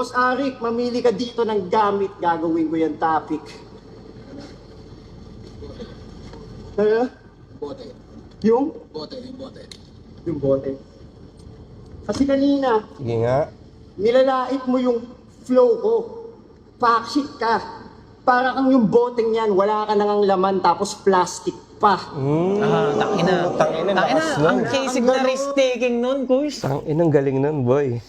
Boss Arik, mamili ka dito ng gamit. Gagawin ko yung topic. Ano? Bote. Yung? Bote, yung bote. Yung bote. Kasi kanina, Sige nga. nilalait mo yung flow ko. Pakshit ka. Para kang yung boteng yan, wala ka nang laman tapos plastic pa. Tangina. Tangina, lakas nun. Ang basic na risk-taking nun, Kuys. Ang galing nun, boy.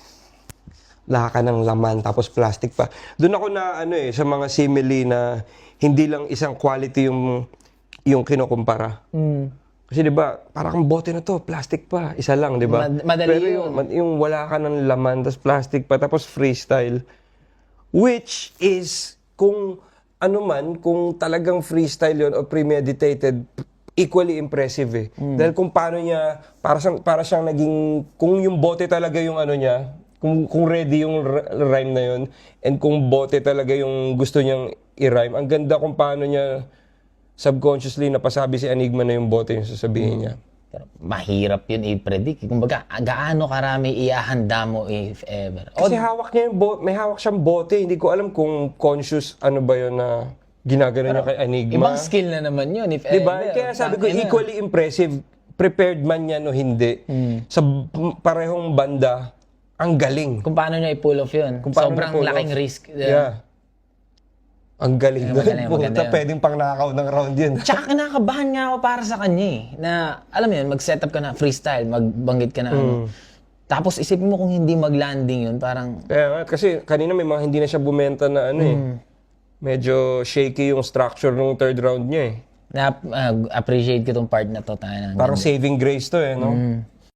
Wala ka ng laman, tapos plastic pa. Doon ako na, sa mga simile na hindi lang isang quality yung kinukumpara. Kasi di ba, parang bote na to, plastic pa, isa lang, di ba? Madali Pero yun. yung wala ka ng laman, tapos plastic pa, tapos freestyle. Which is, kung kung talagang freestyle yon o premeditated, equally impressive eh. Dahil kung paano niya, para siyang naging, kung yung bote talaga yung niya, kung ready yung rhyme na yun, and kung bote talaga yung gusto niyang i-rhyme, ang ganda kung paano niya subconsciously napasabi si Enigma na yung bote yung sasabihin niya. Pero mahirap yun i-predict. Kumbaga, gaano karami iahanda mo if ever. Kasi hawak niya may hawak siyang bote, hindi ko alam kung conscious ba yun na ginagano niya kay Enigma. Ibang skill na naman yun if Diba? ever. Kaya sabi ko, equally impressive, prepared man yan o hindi, sa parehong banda, ang galing. Kung paano niya i-pull off yun. Kung paano Sobrang na-pull laking off. risk. Yeah. Ang galing doon. magaling, maganda Puta, yun. pwedeng pang nakaw ng round yun. Tsaka kinakabahan nga ako para sa kanya eh. Na, alam mo yun, mag-setup ka na freestyle, magbanggit ka na Tapos isipin mo kung hindi mag-landing yun, parang... Kaya nga, kasi kanina may mga hindi na siya bumenta na medyo shaky yung structure ng third round niya eh. Na, appreciate ko tong part na to. Parang saving grace to eh, no?